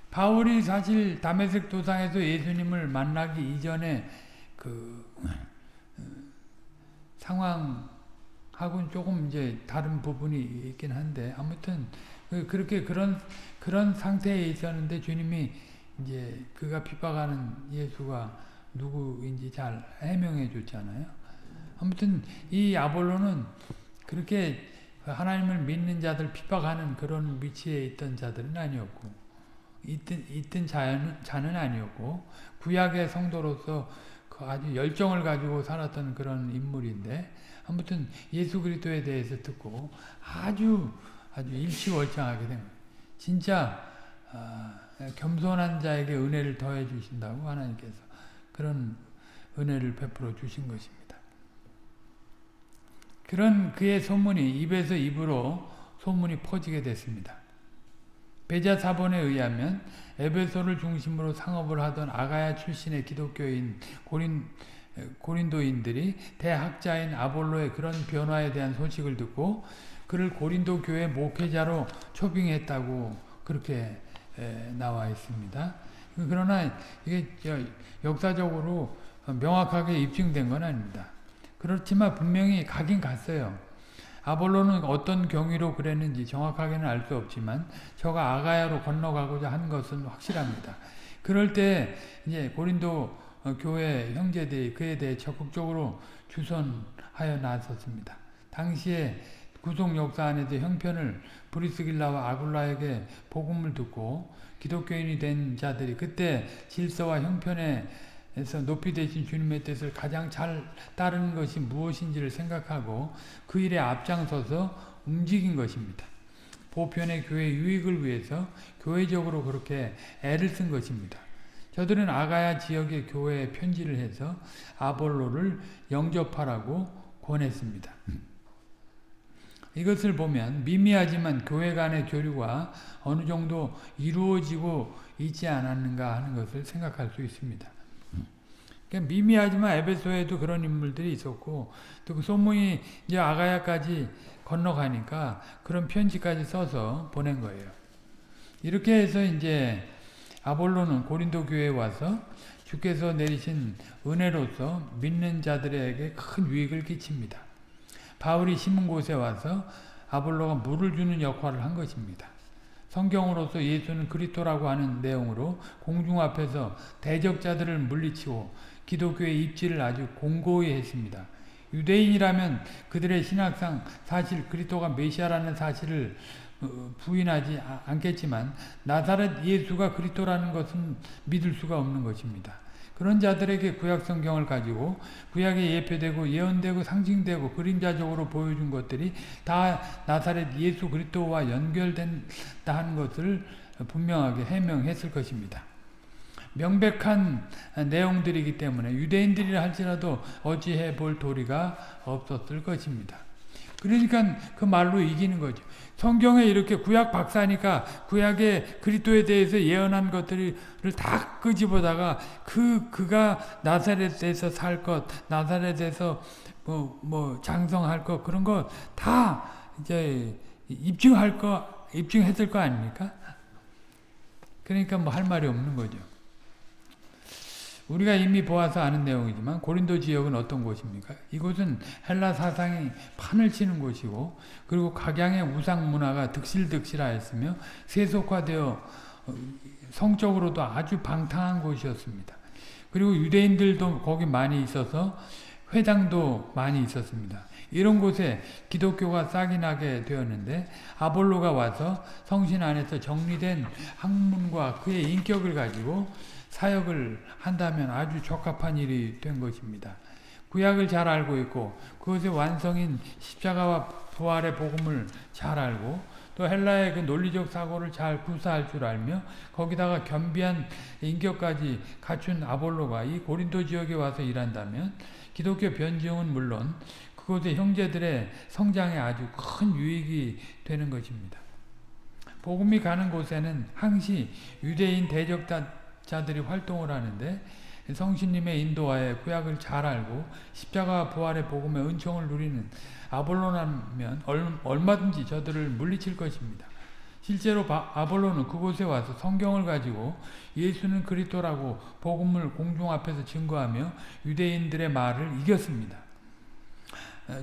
바울이 사실 다메섹 도상에서 예수님을 만나기 이전에 그 상황하고는 조금 이제 다른 부분이 있긴 한데 아무튼 그렇게 그런 상태에 있었는데 주님이 이제 그가 핍박하는 예수가 누구인지 잘 해명해 줬잖아요. 아무튼 이 아볼로는 그렇게 하나님을 믿는 자들 핍박하는 그런 위치에 있던 자들은 아니었고 있던 자는 아니었고 구약의 성도로서 그 아주 열정을 가지고 살았던 그런 인물인데 아무튼 예수 그리스도에 대해서 듣고 아주 일취월장하게 된 거예요. 진짜 겸손한 자에게 은혜를 더해 주신다고 하나님께서 그런 은혜를 베풀어 주신 것입니다. 그런 그의 소문이 입에서 입으로 소문이 퍼지게 됐습니다. 베자사본에 의하면 에베소를 중심으로 상업을 하던 아가야 출신의 기독교인 고린도인들이 대학자인 아볼로의 그런 변화에 대한 소식을 듣고 그를 고린도 교회 목회자로 초빙했다고 그렇게 나와 있습니다. 그러나 이게 역사적으로 명확하게 입증된 건 아닙니다. 그렇지만 분명히 가긴 갔어요. 아볼로는 어떤 경위로 그랬는지 정확하게는 알 수 없지만 저가 아가야로 건너가고자 한 것은 확실합니다. 그럴 때 이제 고린도 교회 형제들이 그에 대해 적극적으로 주선하여 나섰습니다. 당시에 구속 역사 안에서 형편을 브리스길라와 아굴라에게 복음을 듣고 기독교인이 된 자들이 그때 질서와 형편에서 높이 되신 주님의 뜻을 가장 잘 따르는 것이 무엇인지를 생각하고 그 일에 앞장서서 움직인 것입니다. 보편의 교회 유익을 위해서 교회적으로 그렇게 애를 쓴 것입니다. 저들은 아가야 지역의 교회에 편지를 해서 아볼로를 영접하라고 권했습니다. 이것을 보면 미미하지만 교회 간의 교류가 어느 정도 이루어지고 있지 않았는가 하는 것을 생각할 수 있습니다. 그러니까 미미하지만 에베소에도 그런 인물들이 있었고 또 그 소문이 이제 아가야까지 건너가니까 그런 편지까지 써서 보낸 거예요. 이렇게 해서 이제 아볼로는 고린도 교회에 와서 주께서 내리신 은혜로서 믿는 자들에게 큰 유익을 끼칩니다. 바울이 심은 곳에 와서 아볼로가 물을 주는 역할을 한 것입니다. 성경으로서 예수는 그리스도라고 하는 내용으로 공중 앞에서 대적자들을 물리치고 기독교의 입지를 아주 공고히 했습니다. 유대인이라면 그들의 신학상 사실 그리스도가 메시아라는 사실을 부인하지 않겠지만 나사렛 예수가 그리스도라는 것은 믿을 수가 없는 것입니다. 그런 자들에게 구약 성경을 가지고 구약에 예표되고 예언되고 상징되고 그림자적으로 보여준 것들이 다 나사렛 예수 그리스도와 연결된다 하는 것을 분명하게 해명했을 것입니다. 명백한 내용들이기 때문에 유대인들이라 할지라도 어찌해 볼 도리가 없었을 것입니다. 그러니까 그 말로 이기는 거죠. 성경에 이렇게 구약 박사니까 구약의 그리스도에 대해서 예언한 것들을 다 끄집어다가 그가 나사렛에서 살 것, 나사렛에서 장성할 것 그런 거 다 이제 입증했을 거 아닙니까? 그러니까 뭐 할 말이 없는 거죠. 우리가 이미 보아서 아는 내용이지만 고린도 지역은 어떤 곳입니까? 이곳은 헬라 사상이 판을 치는 곳이고 그리고 각양의 우상 문화가 득실득실하였으며 세속화되어 성적으로도 아주 방탕한 곳이었습니다. 그리고 유대인들도 거기 많이 있어서 회당도 많이 있었습니다. 이런 곳에 기독교가 싹이 나게 되었는데 아볼로가 와서 성신 안에서 정리된 학문과 그의 인격을 가지고 사역을 한다면 아주 적합한 일이 된 것입니다. 구약을 잘 알고 있고 그것의 완성인 십자가와 부활의 복음을 잘 알고 또 헬라의 그 논리적 사고를 잘 구사할 줄 알며 거기다가 겸비한 인격까지 갖춘 아볼로가 이 고린도 지역에 와서 일한다면 기독교 변증은 물론 그곳의 형제들의 성장에 아주 큰 유익이 되는 것입니다. 복음이 가는 곳에는 항시 유대인 대적자들이 활동을 하는데 성신님의 인도하에 구약을 잘 알고 십자가와 부활의 복음의 은총을 누리는 아볼로라면 얼마든지 저들을 물리칠 것입니다. 실제로 아볼로는 그곳에 와서 성경을 가지고 예수는 그리스도라고 복음을 공중 앞에서 증거하며 유대인들의 말을 이겼습니다.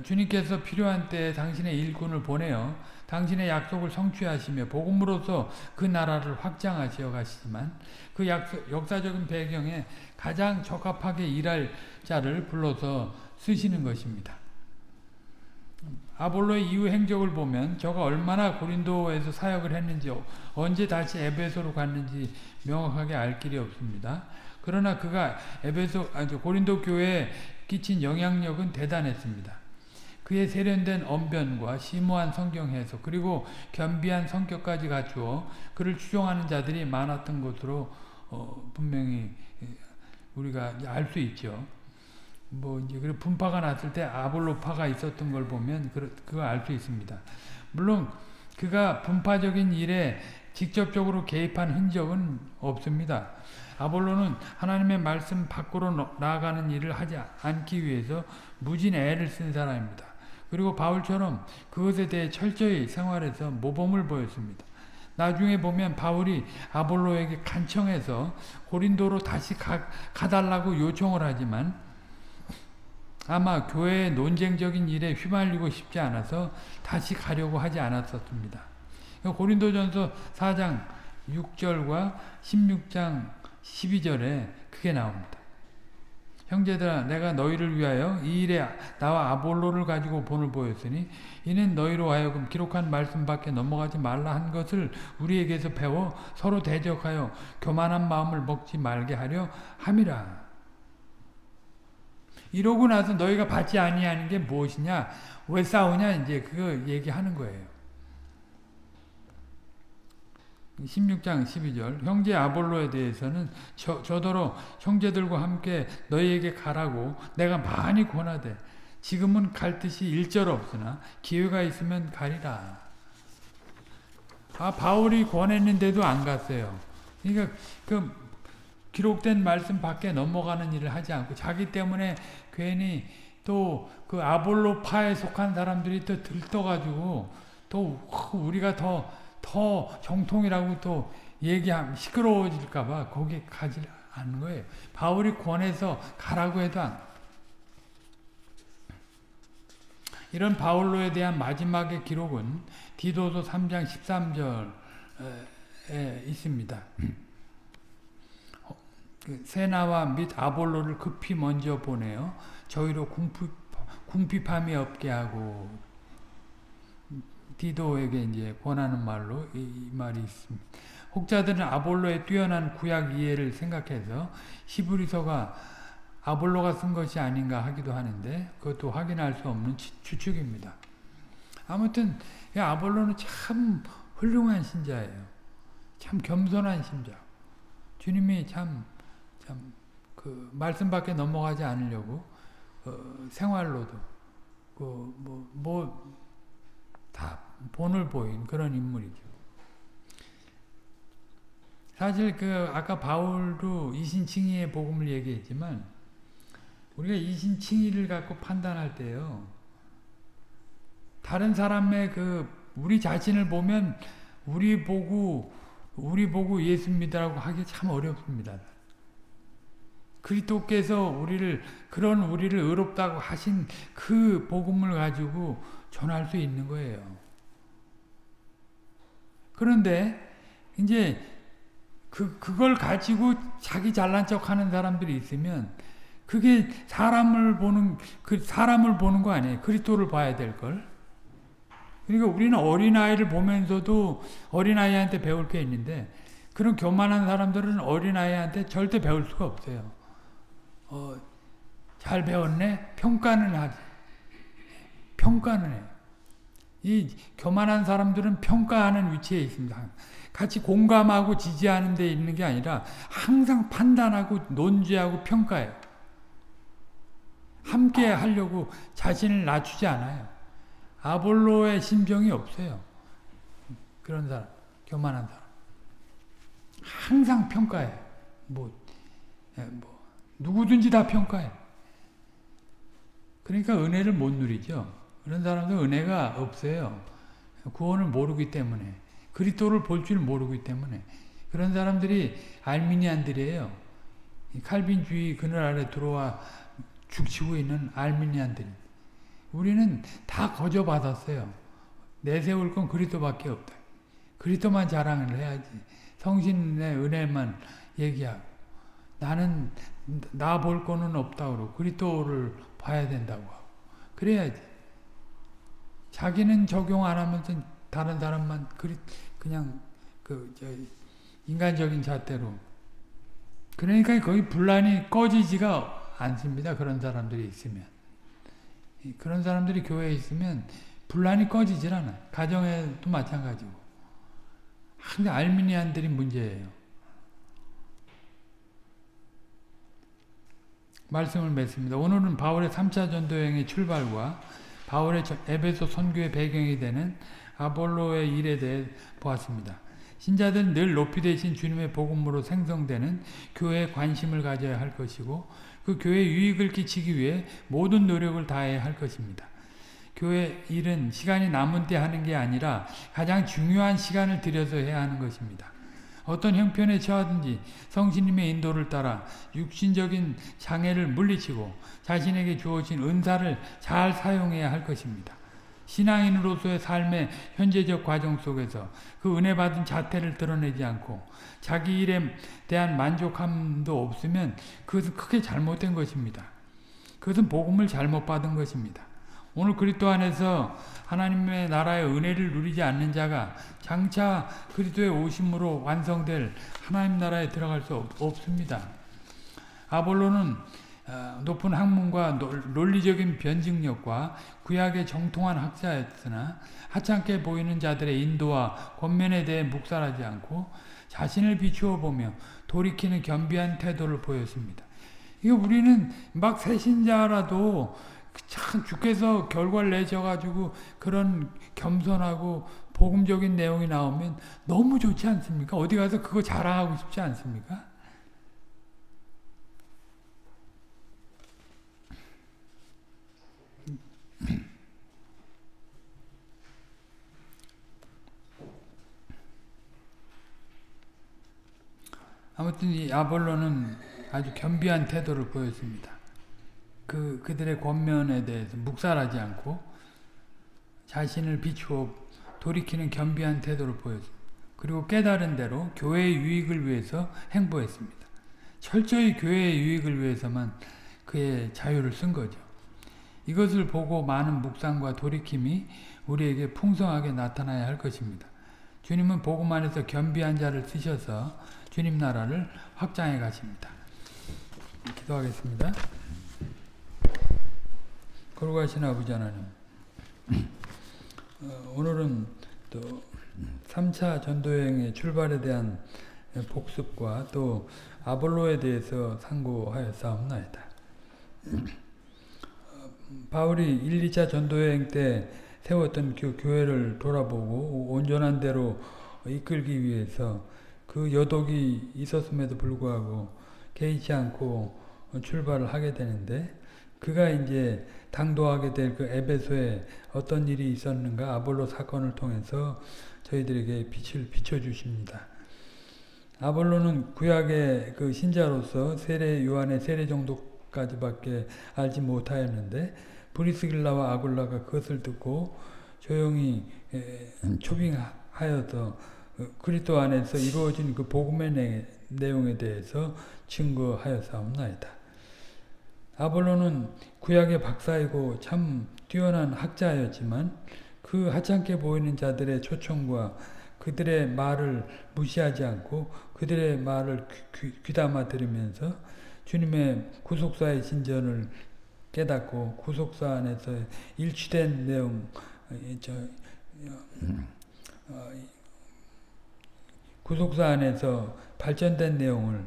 주님께서 필요한 때에 당신의 일꾼을 보내어 당신의 약속을 성취하시며 복음으로서 그 나라를 확장하시어 가시지만 그 역사적인 배경에 가장 적합하게 일할 자를 불러서 쓰시는 것입니다. 아볼로의 이후 행적을 보면 저가 얼마나 고린도에서 사역을 했는지 언제 다시 에베소로 갔는지 명확하게 알 길이 없습니다. 그러나 그가 고린도 교회에 끼친 영향력은 대단했습니다. 그의 세련된 언변과 심오한 성경 해석 그리고 겸비한 성격까지 갖추어 그를 추종하는 자들이 많았던 것으로 분명히 우리가 알 수 있죠. 이제 그리고 분파가 났을 때 아볼로파가 있었던 걸 보면 그거 알 수 있습니다. 물론 그가 분파적인 일에 직접적으로 개입한 흔적은 없습니다. 아볼로는 하나님의 말씀 밖으로 나아가는 일을 하지 않기 위해서 무진 애를 쓴 사람입니다. 그리고 바울처럼 그것에 대해 철저히 생활해서 모범을 보였습니다. 나중에 보면 바울이 아볼로에게 간청해서 고린도로 다시 가달라고 요청을 하지만 아마 교회의 논쟁적인 일에 휘말리고 싶지 않아서 다시 가려고 하지 않았었습니다. 고린도전서 4장 6절과 16장 12절에 그게 나옵니다. 형제들아 내가 너희를 위하여 이 일에 나와 아볼로를 가지고 본을 보였으니 이는 너희로 하여금 기록한 말씀 밖에 넘어가지 말라 한 것을 우리에게서 배워 서로 대적하여 교만한 마음을 먹지 말게 하려 함이라. 이러고 나서 너희가 받지 아니하는 게 무엇이냐? 왜 싸우냐? 이제 그거 얘기하는 거예요. 16장 12절 형제 아볼로에 대해서는 저더러 형제들과 함께 너희에게 가라고 내가 많이 권하되 지금은 갈 뜻이 일절없으나 기회가 있으면 가리라. 바울이 권했는데도 안 갔어요. 그러니까 그 기록된 말씀 밖에 넘어가는 일을 하지 않고 자기 때문에 괜히 또 그 아볼로파에 속한 사람들이 또 들떠가지고 또 우리가 더 정통이라고 또 얘기하면 시끄러워질까봐 거기 가지 않는 거예요. 바울이 권해서 가라고 해도 이런 바울로에 대한 마지막의 기록은 디도서 3장 13절에 있습니다. 세나와 및 아볼로를 급히 먼저 보내어 저희로 궁핍함이 없게 하고, 디도에게 이제 권하는 말로 이 말이 있습니다. 혹자들은 아볼로의 뛰어난 구약 이해를 생각해서 히브리서가 아볼로가 쓴 것이 아닌가 하기도 하는데 그것도 확인할 수 없는 추측입니다. 아무튼 아볼로는 참 훌륭한 신자예요. 참 겸손한 신자. 주님이 참 그 말씀 밖에 넘어가지 않으려고 생활로도 다 본을 보인 그런 인물이죠. 사실 아까 바울도 이신칭의의 복음을 얘기했지만 우리가 이신칭의를 갖고 판단할 때요, 다른 사람의 우리 자신을 보면 우리 보고 예수 믿으라고 하기 참 어렵습니다. 그리스도께서 우리를 의롭다고 하신 그 복음을 가지고 전할 수 있는 거예요. 그런데 이제 그걸 가지고 자기 잘난 척 하는 사람들이 있으면 그게 사람을 보는 거 아니에요. 그리스도를 봐야 될 걸. 그러니까 우리는 어린아이를 보면서도 어린아이한테 배울 게 있는데 그런 교만한 사람들은 어린아이한테 절대 배울 수가 없어요. 잘 배웠네? 평가는 하지. 평가는 해요. 이 교만한 사람들은 평가하는 위치에 있습니다. 같이 공감하고 지지하는 데 있는 게 아니라 항상 판단하고 논지하고 평가해요. 함께 하려고 자신을 낮추지 않아요. 아볼로의 심정이 없어요. 그런 사람, 교만한 사람. 항상 평가해요. 누구든지 다 평가해요. 그러니까 은혜를 못 누리죠. 그런 사람들 은혜가 없어요. 구원을 모르기 때문에. 그리스도를 볼 줄 모르기 때문에. 그런 사람들이 알미니안들이에요. 칼빈주의 그늘 아래 들어와 죽치고 있는 알미니안들. 우리는 다 거저받았어요. 내세울 건 그리스도밖에 없다. 그리스도만 자랑을 해야지. 성신의 은혜만 얘기하고. 나는 나 볼 거는 없다고 그리스도를 봐야 된다고 하고. 그래야지. 자기는 적용 안 하면서 다른 사람만 그냥 인간적인 잣대로. 그러니까 거기 분란이 꺼지지가 않습니다. 그런 사람들이 있으면. 그런 사람들이 교회에 있으면 분란이 꺼지질 않아요. 가정에도 마찬가지고. 근데 알미니안들이 문제예요. 말씀을 맺습니다. 오늘은 바울의 3차 전도여행의 출발과 바울의 에베소 선교의 배경이 되는 아볼로의 일에 대해 보았습니다. 신자들은 늘 높이 되신 주님의 복음으로 생성되는 교회에 관심을 가져야 할 것이고 그 교회에 유익을 끼치기 위해 모든 노력을 다해야 할 것입니다. 교회 일은 시간이 남은 때 하는 게 아니라 가장 중요한 시간을 들여서 해야 하는 것입니다. 어떤 형편에 처하든지 성신님의 인도를 따라 육신적인 장애를 물리치고 자신에게 주어진 은사를 잘 사용해야 할 것입니다. 신앙인으로서의 삶의 현재적 과정 속에서 그 은혜 받은 자태를 드러내지 않고 자기 일에 대한 만족함도 없으면 그것은 크게 잘못된 것입니다. 그것은 복음을 잘못 받은 것입니다. 오늘 그리스도 안에서 하나님의 나라의 은혜를 누리지 않는 자가 장차 그리스도의 오심으로 완성될 하나님 나라에 들어갈 수 없습니다. 아볼로는 높은 학문과 논리적인 변증력과 구약의 정통한 학자였으나 하찮게 보이는 자들의 인도와 권면에 대해 묵살하지 않고 자신을 비추어 보며 돌이키는 겸비한 태도를 보였습니다. 이거 우리는 막 새신자라도 참 주께서 결과를 내셔가지고 그런 겸손하고 복음적인 내용이 나오면 너무 좋지 않습니까? 어디 가서 그거 자랑하고 싶지 않습니까? 아무튼 이 아볼로는 아주 겸비한 태도를 보였습니다. 그들의 권면에 대해서 묵살하지 않고 자신을 비추어 돌이키는 겸비한 태도를 보였습니다. 그리고 깨달은 대로 교회의 유익을 위해서 행보했습니다. 철저히 교회의 유익을 위해서만 그의 자유를 쓴 거죠. 이것을 보고 많은 묵상과 돌이킴이 우리에게 풍성하게 나타나야 할 것입니다. 주님은 복음 안에서 겸비한 자를 쓰셔서 주님 나라를 확장해 가십니다. 기도하겠습니다. 거룩하신 아버지 하나님, 오늘은 또 3차 전도여행의 출발에 대한 복습과 또 아볼로에 대해서 상고하였사옵나이다. 바울이 1, 2차 전도여행 때 세웠던 그 교회를 돌아보고 온전한 대로 이끌기 위해서 그 여독이 있었음에도 불구하고 개의치 않고 출발을 하게 되는데, 그가 이제 당도하게 될 그 에베소에 어떤 일이 있었는가 아볼로 사건을 통해서 저희들에게 빛을 비춰주십니다. 아볼로는 구약의 그 신자로서 요한의 세례 정도까지밖에 알지 못하였는데, 브리스길라와 아굴라가 그것을 듣고 조용히 초빙하여서 그리스도 안에서 이루어진 그 복음의 내용에 대해서 증거하였사옵나이다. 아볼로는 구약의 박사이고 참 뛰어난 학자였지만 그 하찮게 보이는 자들의 초청과 그들의 말을 무시하지 않고 그들의 말을 귀담아 들으면서 주님의 구속사의 진전을 깨닫고 구속사 안에서 일치된 내용, 구속사 안에서 발전된 내용을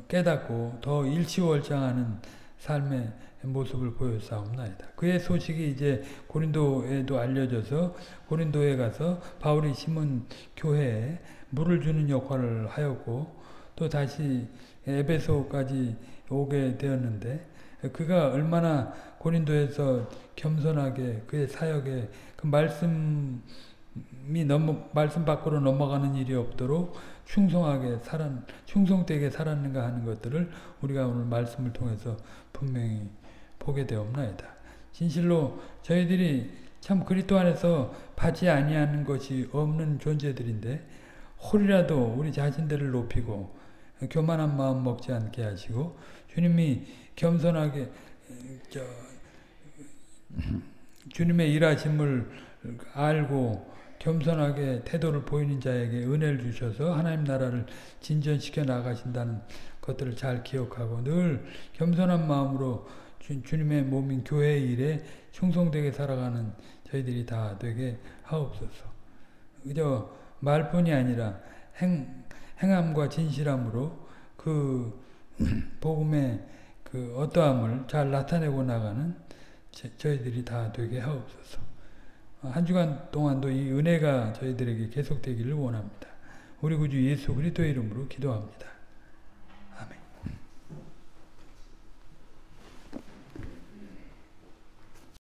깨닫고 더 일치월장하는 삶의 모습을 보였사옵나이다. 그의 소식이 이제 고린도에도 알려져서 고린도에 가서 바울이 심은 교회에 물을 주는 역할을 하였고 또 다시 에베소까지 오게 되었는데, 그가 얼마나 고린도에서 겸손하게 그의 사역에 그 말씀 밖으로 넘어가는 일이 없도록 충성되게 살았는가 하는 것들을 우리가 오늘 말씀을 통해서 분명히 보게 되옵나이다. 진실로 저희들이 참 그리스도 안에서 받지 아니하는 것이 없는 존재들인데, 홀이라도 우리 자신들을 높이고 교만한 마음 먹지 않게 하시고 주님이 겸손하게 주님의 일하심을 알고 겸손하게 태도를 보이는 자에게 은혜를 주셔서 하나님 나라를 진전시켜 나가신다는 것들을 잘 기억하고 늘 겸손한 마음으로 주님의 몸인 교회의 일에 충성되게 살아가는 저희들이 다 되게 하옵소서. 그저 말뿐이 아니라 행함과 진실함으로 그 복음의 그 어떠함을 잘 나타내고 나가는 저희들이 다 되게 하옵소서. 한 주간 동안도 이 은혜가 저희들에게 계속되기를 원합니다. 우리 구주 예수 그리스도의 이름으로 기도합니다.